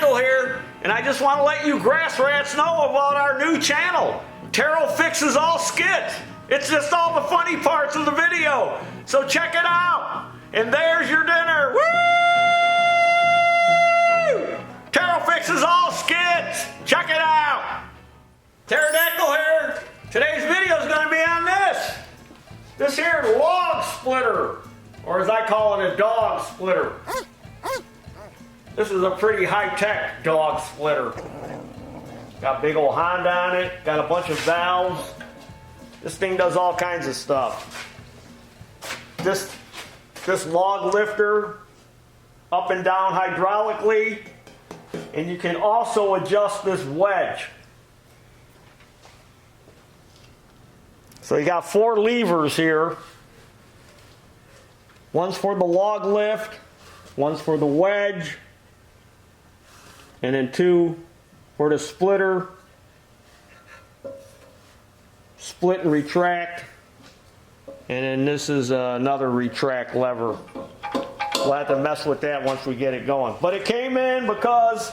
Pterodactyl here, and I just want to let you grass rats know about our new channel, Taryl Fixes All Skits. It's just all the funny parts of the video, so check it out. And there's your dinner. Woo! Taryl Fixes All Skits. Check it out. Pterodactyl here. Today's video is going to be on this. This here log splitter, or as I call it, a dog splitter. This is a pretty high-tech dog splitter. Got a big old Honda on it, got a bunch of valves. This thing does all kinds of stuff. This log lifter, up and down hydraulically, and you can also adjust this wedge. So you got 4 levers here. One's for the log lift, one's for the wedge, and then 2 for the splitter, split and retract, and then this is another retract lever. We'll have to mess with that once we get it going. But it came in because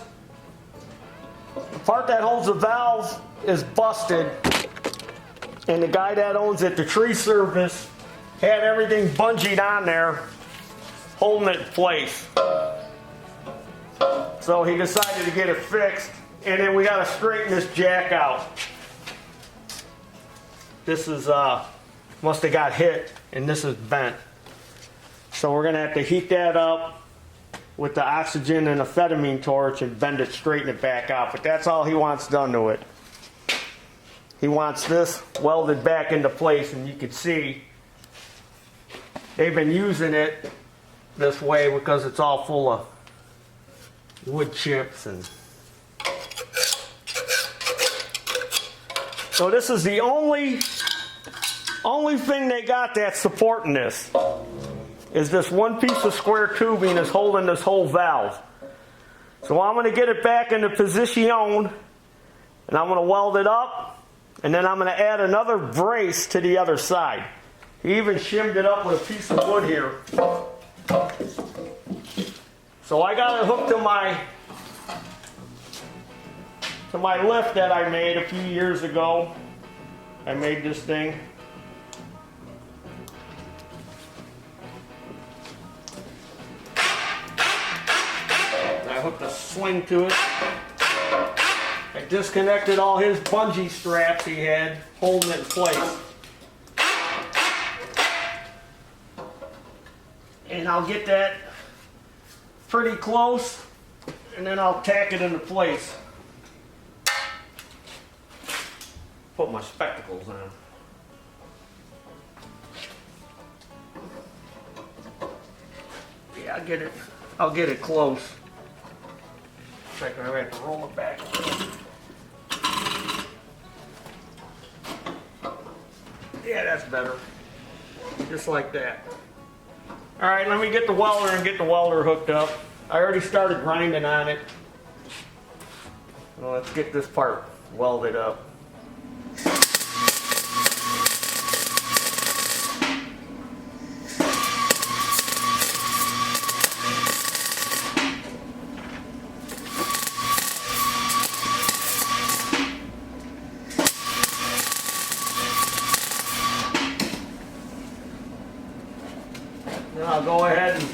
the part that holds the valve is busted, and the guy that owns it, the tree service, had everything bungeed on there, holding it in place. So he decided to get it fixed, and then we got to straighten this jack out. This is must have got hit, and this is bent. So we're gonna have to heat that up with the oxygen and amphetamine torch and bend it, straighten it back out. But that's all he wants done to it. He wants this welded back into place, and you can see they've been using it this way because it's all full of wood chips. And so this is the only thing they got that's supporting this, is this one piece of square tubing that's holding this whole valve. So I'm going to get it back into position, and I'm going to weld it up, and then I'm going to add another brace to the other side. He even shimmed it up with a piece of wood here. So I got it hooked to my lift that I made a few years ago. I made this thing. I hooked a sling to it. I disconnected all his bungee straps he had holding it in place. And I'll get that pretty close, and then I'll tack it into place. Put my spectacles on. Yeah, I'll get it close. I'm gonna have to roll it back. Yeah, that's better. Just like that. All right, let me get the welder and get the welder hooked up. I already started grinding on it. Well, let's get this part welded up. I'll go ahead and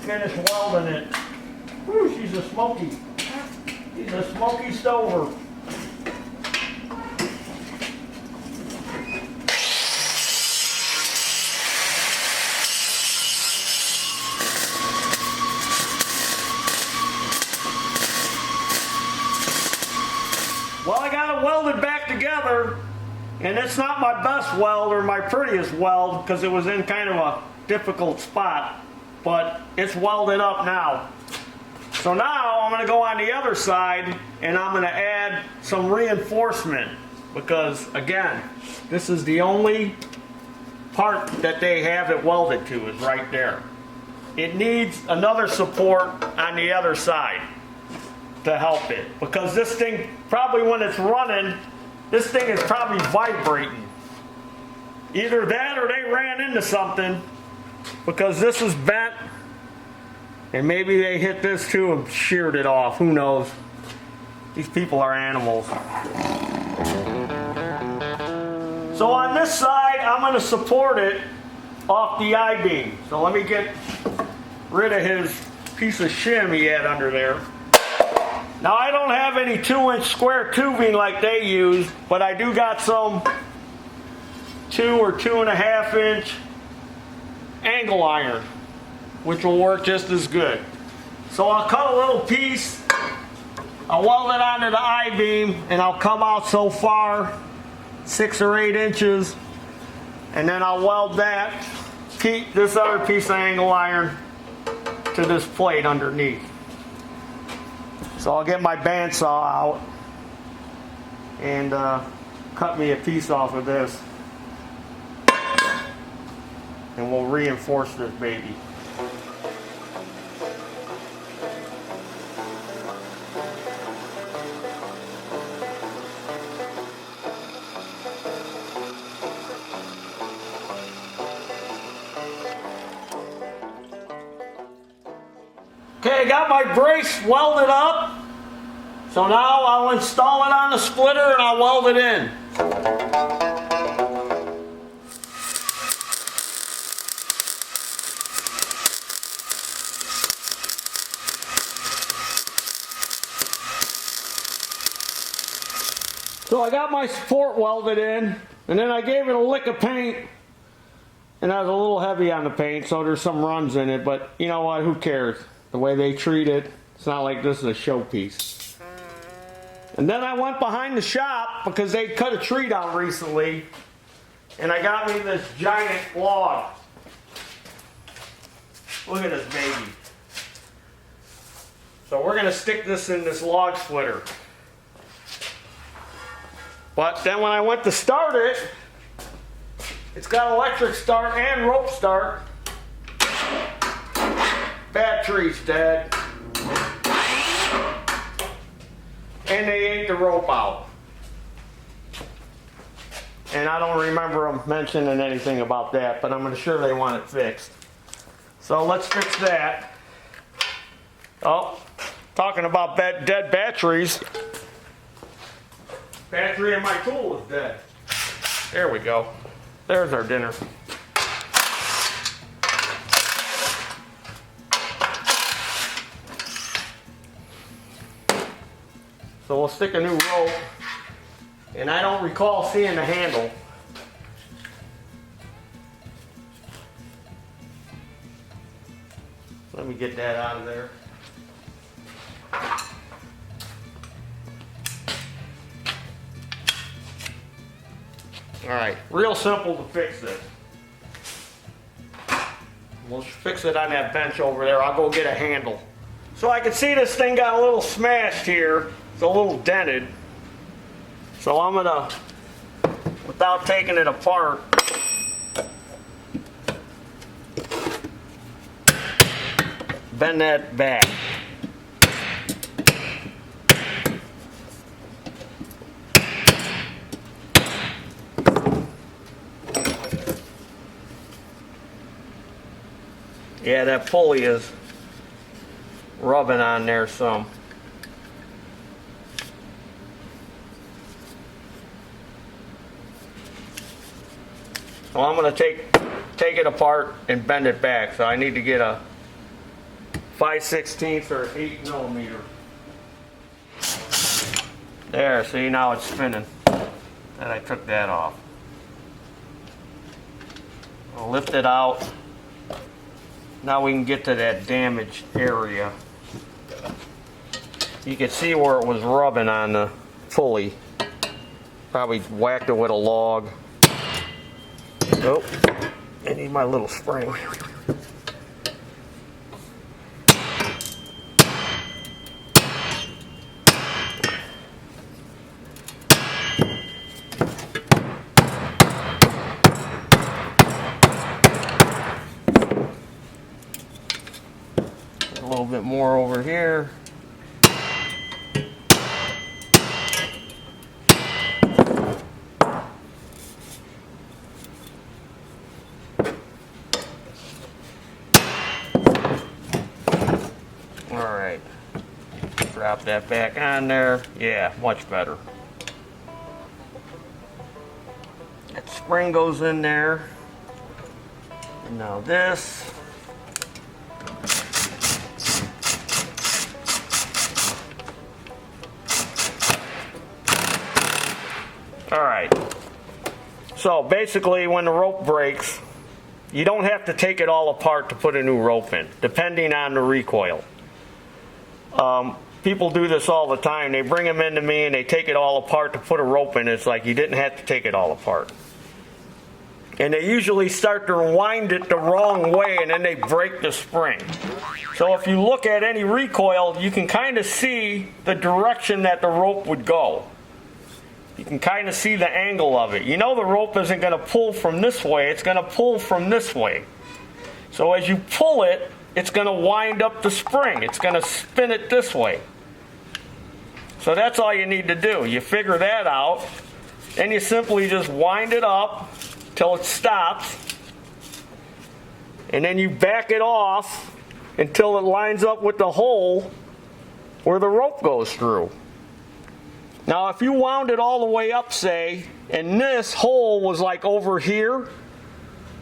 finish welding it. Whew, she's a smoky stover. Well, I got it welded back together, and it's not my best weld or my prettiest weld because it was in kind of a difficult spot, but it's welded up now. So now I'm going to go on the other side, and I'm going to add some reinforcement because, again, this is the only part that they have it welded to, is right there. It needs another support on the other side to help it, because this thing, probably when it's running, this thing is probably vibrating. Either that or they ran into something, because this is bent And maybe they hit this too and sheared it off. Who knows? These people are animals. So on this side, I'm going to support it off the I-beam. So let me get rid of his piece of shim he had under there. Now I don't have any 2-inch square tubing like they use, but I do got some 2 or 2.5 inch angle iron, which will work just as good. So I'll cut a little piece, I'll weld it onto the I-beam, and I'll come out so far, 6 or 8 inches, and then I'll weld this other piece of angle iron to this plate underneath. So I'll get my bandsaw out and cut me a piece off of this, and we'll reinforce this baby. Okay, I got my brace welded up. So now I'll install it on the splitter and I'll weld it in. So I got my support welded in, and then I gave it a lick of paint, and I was a little heavy on the paint, so there's some runs in it, but you know what, who cares? The way they treat it, it's not like this is a showpiece. And then I went behind the shop because they cut a tree down recently, and I got me this giant log. Look at this baby. So we're going to stick this in this log splitter. But then when I went to start it, it's got electric start and rope start. Battery's dead. And they ate the rope out. And I don't remember them mentioning anything about that, but I'm sure they want it fixed. So let's fix that. Oh, talking about dead batteries. Battery in my tool is dead. There we go. There's our dinner. So we'll stick a new rope, and I don't recall seeing the handle. Let me get that out of there. All right, real simple to fix this. We'll fix it on that bench over there. I'll go get a handle. So I can see this thing got a little smashed here. It's a little dented. So I'm gonna, without taking it apart, bend that back. Yeah, that pulley is rubbing on there some. So I'm going to take it apart and bend it back. So I need to get a 5/16 or 8 millimeter. There, see, now it's spinning. And I took that off. I'll lift it out. Now we can get to that damaged area. You can see where it was rubbing on the pulley. Probably whacked it with a log. Oh, I need my little spring. A little bit more over here. Drop that back on there. Yeah, much better. That spring goes in there. And now this. All right. So basically, when the rope breaks, you don't have to take it all apart to put a new rope in, depending on the recoil. People do this all the time. They bring them into me and they take it all apart to put a rope in. It's like you didn't have to take it all apart. And they usually start to wind it the wrong way and then they break the spring. So if you look at any recoil, you can kind of see the direction that the rope would go. You can kind of see the angle of it. You know the rope isn't going to pull from this way, it's going to pull from this way. So as you pull it, it's going to wind up the spring. It's going to spin it this way. So that's all you need to do. You figure that out, and you simply just wind it up till it stops, and then you back it off until it lines up with the hole where the rope goes through. Now, if you wound it all the way up, say, and this hole was like over here,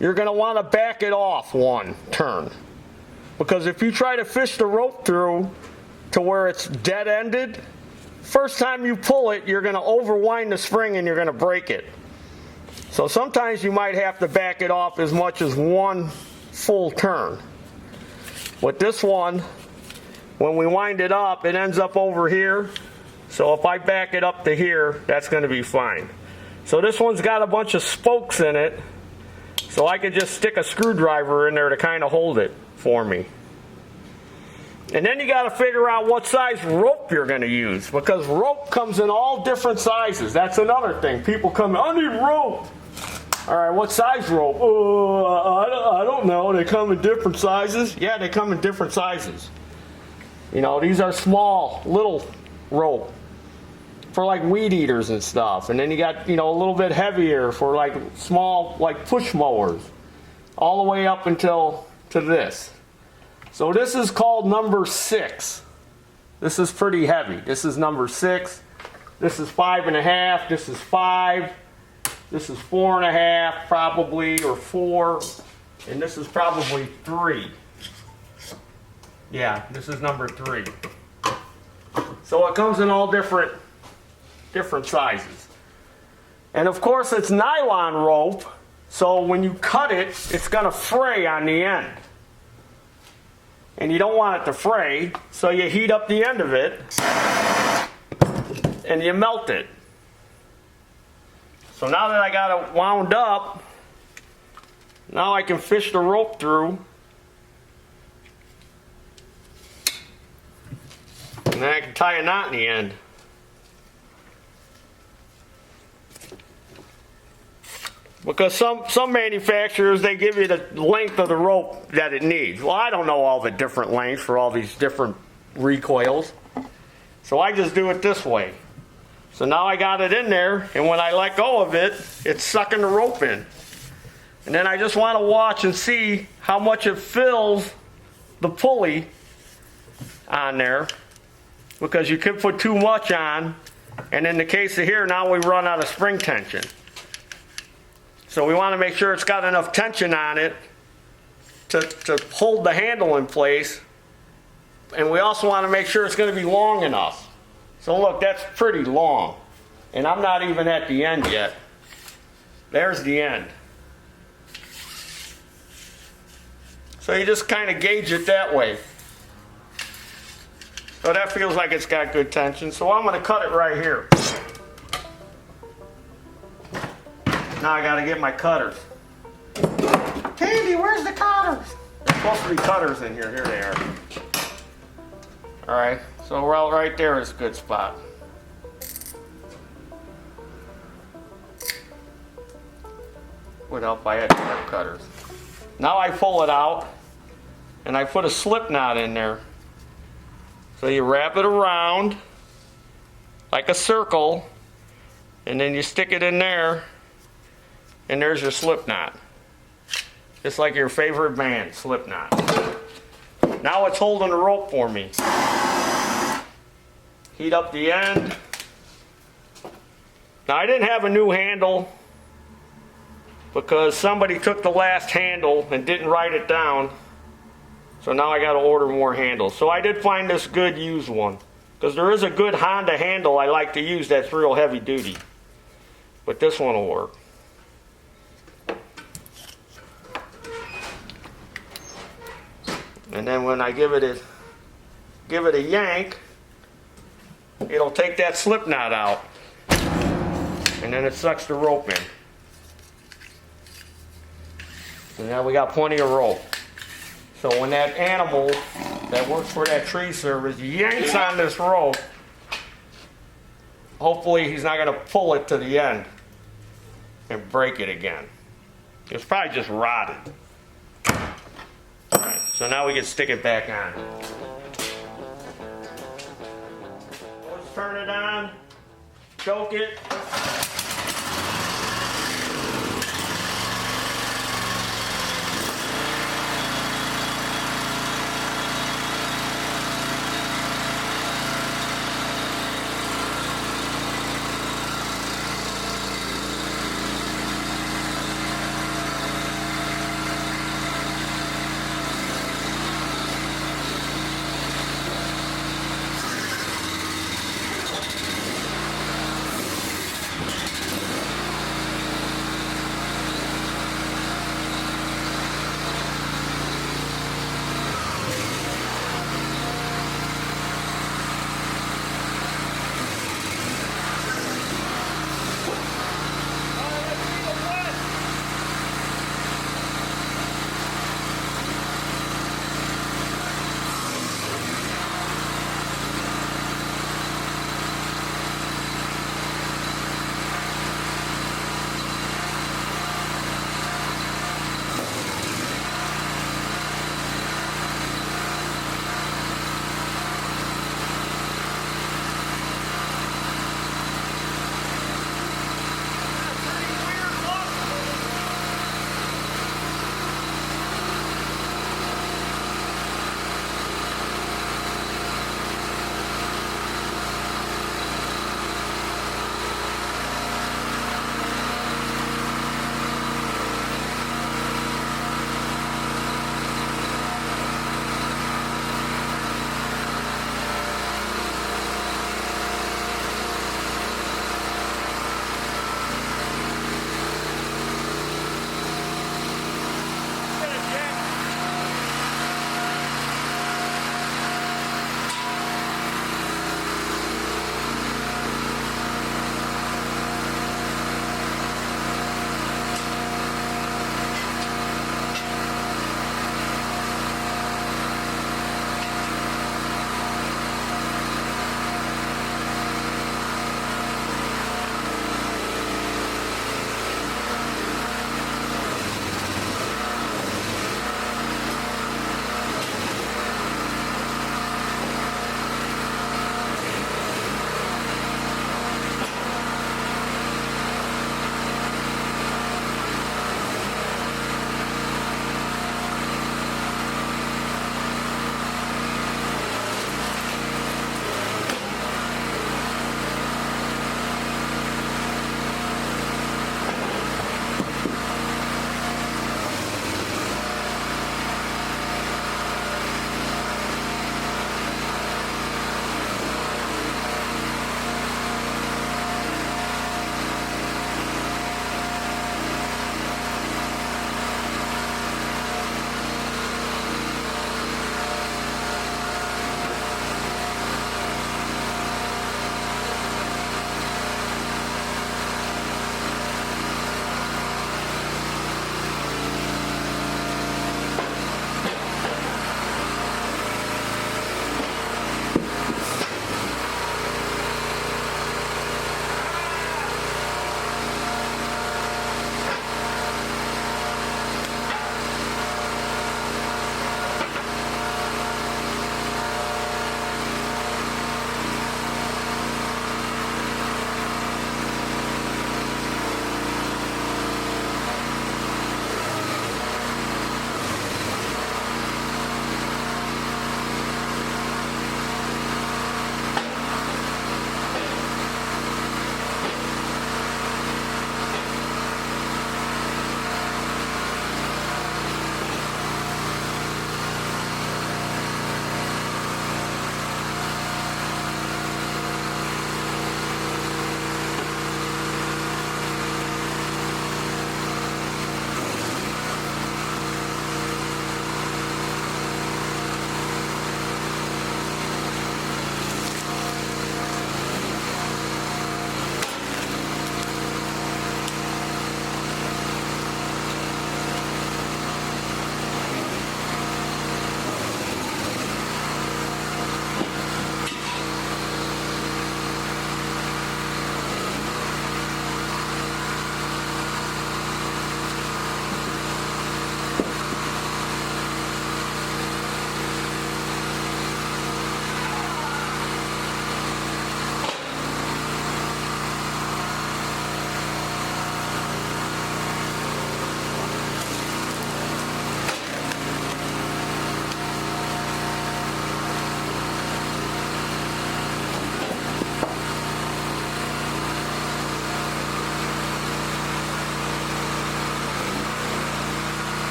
you're going to want to back it off one turn. Because if you try to fish the rope through to where it's dead-ended, first time you pull it, you're going to overwind the spring and you're going to break it. So sometimes you might have to back it off as much as one full turn. With this one, when we wind it up, it ends up over here. So if I back it up to here, that's going to be fine. So this one's got a bunch of spokes in it, so I could just stick a screwdriver in there to kind of hold it for me. And then you got to figure out what size rope you're going to use, because rope comes in all different sizes. That's another thing. People come, I need rope. All right, what size rope? I don't know. They come in different sizes. Yeah, they come in different sizes. You know, these are small, little rope for like weed eaters and stuff. And then you got, you know, a little bit heavier for like small, like push mowers, all the way up until to this. So this is called number 6. This is pretty heavy. This is number 6. This is 5.5. This is 5. This is 4.5 probably, or 4. And this is probably 3. Yeah, this is number 3. So it comes in all different sizes. And of course it's nylon rope, so when you cut it, it's going to fray on the end. And you don't want it to fray, so you heat up the end of it and you melt it. So now that I got it wound up, now I can fish the rope through. And then I can tie a knot in the end. Because some manufacturers, they give you the length of the rope that it needs. Well, I don't know all the different lengths for all these different recoils. So I just do it this way. So now I got it in there, and when I let go of it, it's sucking the rope in. And then I just want to watch and see how much it fills the pulley on there. Because you could put too much on, and in the case of here, now we run out of spring tension. So we want to make sure it's got enough tension on it to hold the handle in place. And we also want to make sure it's going to be long enough. So look, that's pretty long. And I'm not even at the end yet. There's the end. So you just kind of gauge it that way. So that feels like it's got good tension. So I'm going to cut it right here. Now I got to get my cutters. Candy, where's the cutters? There's supposed to be cutters in here. Here they are. Alright, so right there is a good spot. Would help if I had sharp cutters. Now I pull it out and I put a slip knot in there. So you wrap it around like a circle, and then you stick it in there, and there's your slip knot. Just like your favorite band, slip knot. Now it's holding the rope for me. Heat up the end. Now I didn't have a new handle because somebody took the last handle and didn't write it down. So now I got to order more handles. So I did find this good used one. Because there is a good Honda handle I like to use that's real heavy duty. But this one will work. And then when I give it a yank, it'll take that slip knot out. And then it sucks the rope in. So now we got plenty of rope. So when that animal that works for that tree service yanks on this rope, hopefully he's not going to pull it to the end and break it again. It's probably just rotted. Alright, so now we can stick it back on. Let's turn it on, choke it.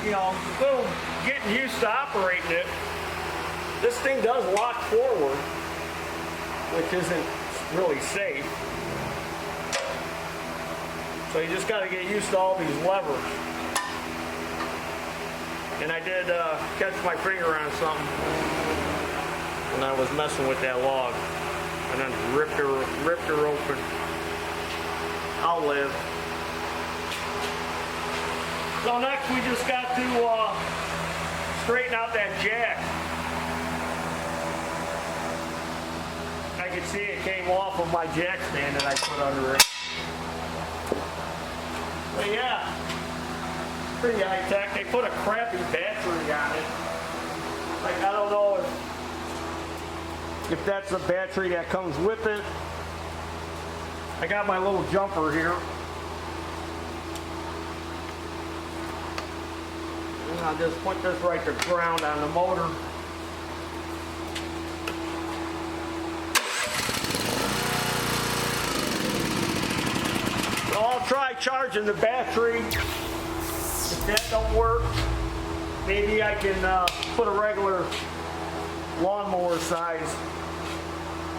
you know, little getting used to operating it. This thing does lock forward, which isn't really safe. So you just got to get used to all these levers. And I did catch my finger on something when I was messing with that log, and then ripped her open. I'll live. So next we just got to straighten out that jack. I can see it came off of my jack stand that I put under it. But yeah, pretty high tech. They put a crappy battery on it. Like, I don't know if that's the battery that comes with it. I got my little jumper here. And I'll just put this right to ground on the motor. So I'll try charging the battery. If that don't work, maybe I can put a regular lawnmower size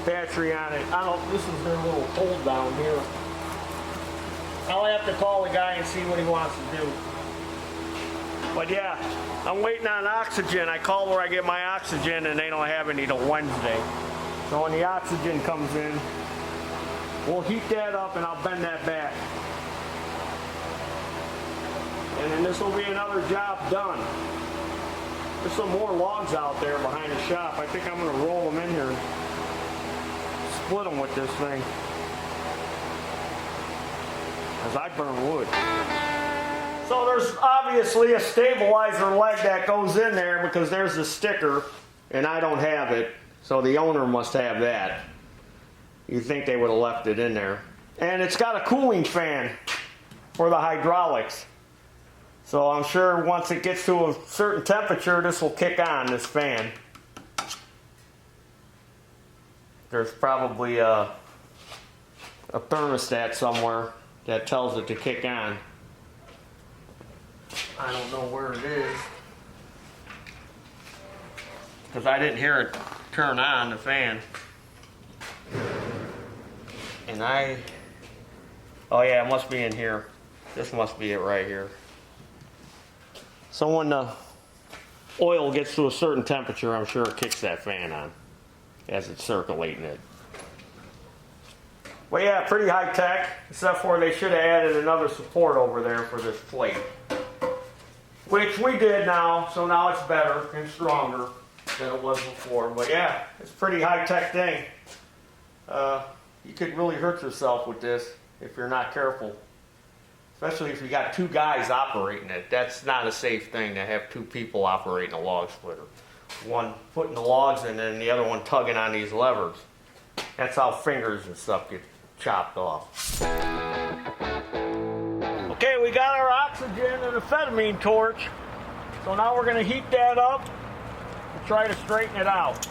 battery on it. This is their little hold down here. I'll have to call the guy and see what he wants to do. But yeah, I'm waiting on oxygen. I call where I get my oxygen and they don't have any till Wednesday. So when the oxygen comes in, we'll heat that up and I'll bend that back. And then this will be another job done. There's some more logs out there behind the shop. I think I'm going to roll them in here and split them with this thing. Because I burn wood. So there's obviously a stabilizer leg that goes in there because there's the sticker and I don't have it. So the owner must have that. You'd think they would have left it in there. And it's got a cooling fan for the hydraulics. So I'm sure once it gets to a certain temperature, this will kick on, this fan. There's probably a thermostat somewhere that tells it to kick on. I don't know where it is, because I didn't hear it turn on, the fan. And oh yeah, it must be in here. This must be it right here. So when the oil gets to a certain temperature, I'm sure it kicks that fan on as it's circulating it. Well, yeah, pretty high tech, except for they should have added another support over there for this plate. Which we did now, so now it's better and stronger than it was before. But yeah, it's a pretty high tech thing. You could really hurt yourself with this if you're not careful. Especially if you got two guys operating it. That's not a safe thing to have two people operating a log splitter. One putting the logs in and the other one tugging on these levers. That's how fingers and stuff get chopped off. Okay, we got our oxygen and amphetamine torch. So now we're going to heat that up and try to straighten it out.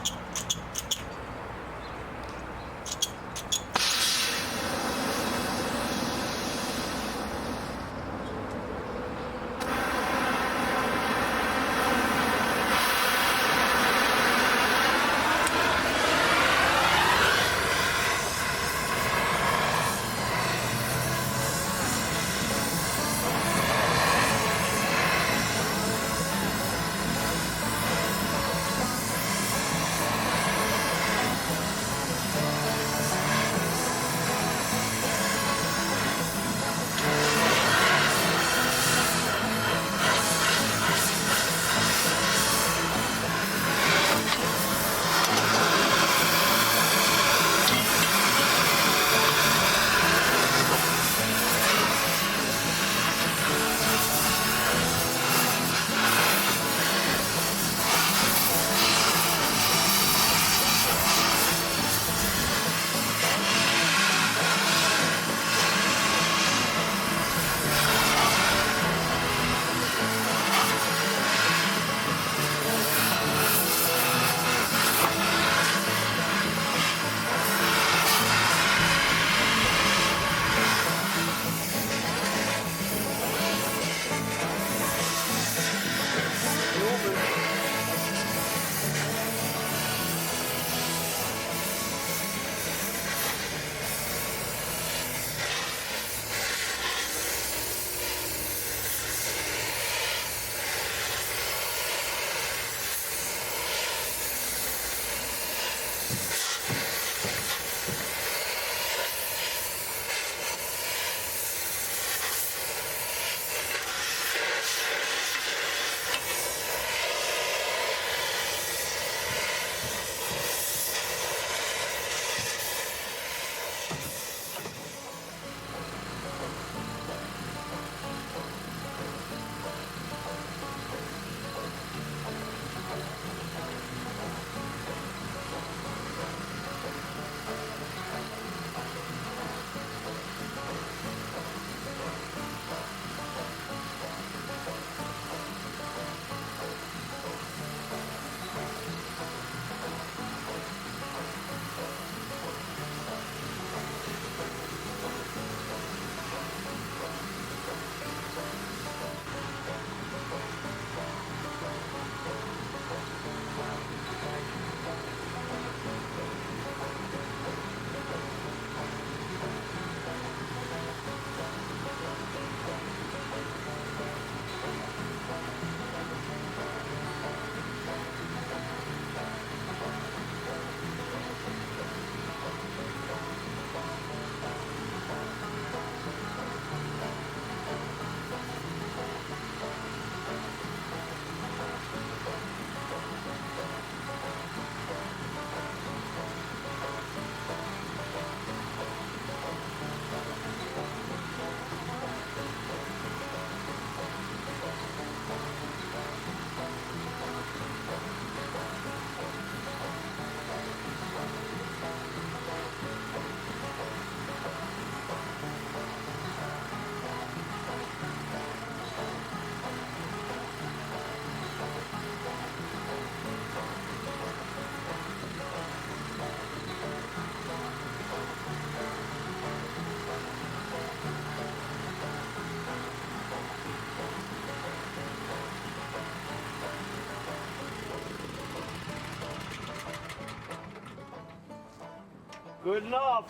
Good enough.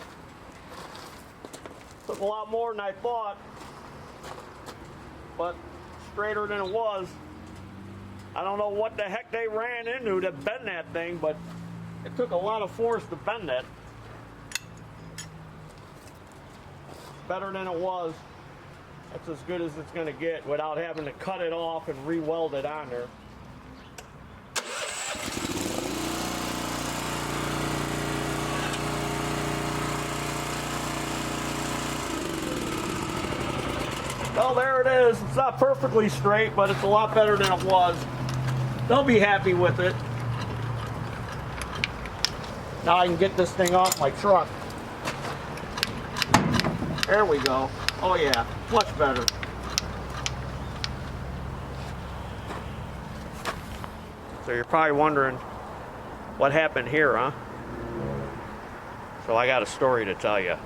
Took a lot more than I thought, but straighter than it was. I don't know what the heck they ran into to bend that thing, but it took a lot of force to bend it. Better than it was. That's as good as it's going to get without having to cut it off and re-weld it on there. Well, there it is. It's not perfectly straight, but it's a lot better than it was. They'll be happy with it. Now I can get this thing off my truck. There we go. Oh yeah, much better. So you're probably wondering what happened here, huh? So I got a story to tell you.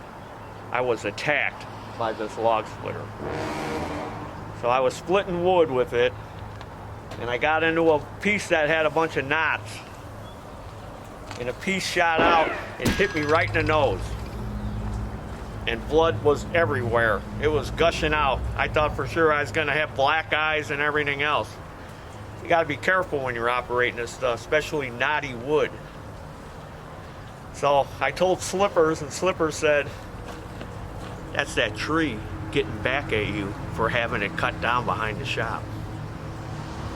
I was attacked by this log splitter. So I was splitting wood with it, and I got into a piece that had a bunch of knots, and a piece shot out and hit me right in the nose, and blood was everywhere. It was gushing out. I thought for sure I was gonna have black eyes and everything else. You gotta be careful when you're operating this stuff, especially knotty wood. So I told Slippers, and Slippers said, that's that tree getting back at you for having it cut down behind the shop.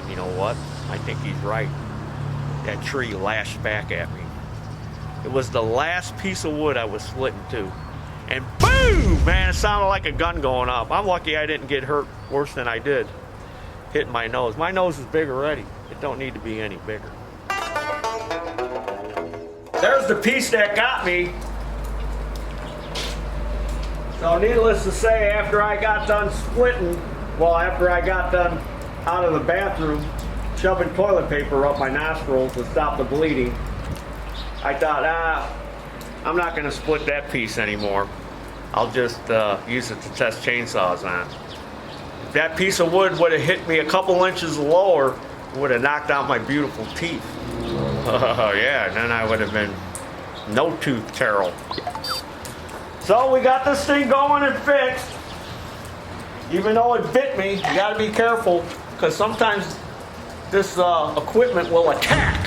And you know what? I think he's right. That tree lashed back at me. It was the last piece of wood I was splitting too. And boom! Man, it sounded like a gun going off. I'm lucky I didn't get hurt worse than I did hitting my nose. My nose is big already. It don't need to be any bigger. There's the piece that got me. So needless to say, after I got done splitting, well, after I got done out of the bathroom, shoving toilet paper up my nostrils to stop the bleeding, I thought, I'm not going to split that piece anymore. I'll just use it to test chainsaws on. If that piece of wood would have hit me a couple inches lower, it would have knocked out my beautiful teeth. Oh yeah, and then I would have been no tooth Taryl. So we got this thing going and fixed. Even though it bit me, you got to be careful, because sometimes this equipment will attack.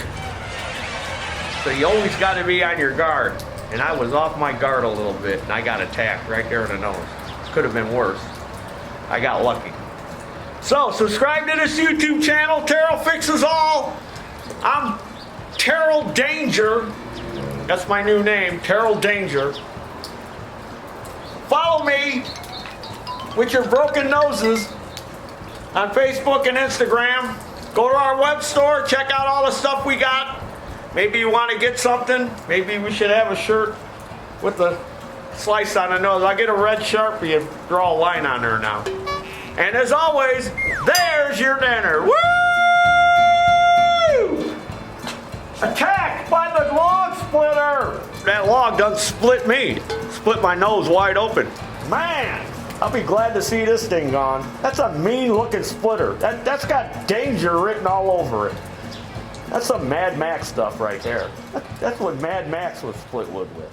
So you always got to be on your guard. And I was off my guard a little bit, and I got attacked right there in the nose. Could have been worse. I got lucky. So subscribe to this YouTube channel, Taryl Fixes All. I'm Taryl Danger. That's my new name, Taryl Danger. Follow me with your broken noses on Facebook and Instagram. Go to our web store, check out all the stuff we got. Maybe you want to get something. Maybe we should have a shirt with the slice on the nose. I'll get a red Sharpie and draw a line on there now. And as always, there's your dinner. Woo! Attacked by the log splitter. That log done split me. Split my nose wide open. Man, I'll be glad to see this thing gone. That's a mean looking splitter. That's got danger written all over it. That's some Mad Max stuff right there. That's what Mad Max would split wood with.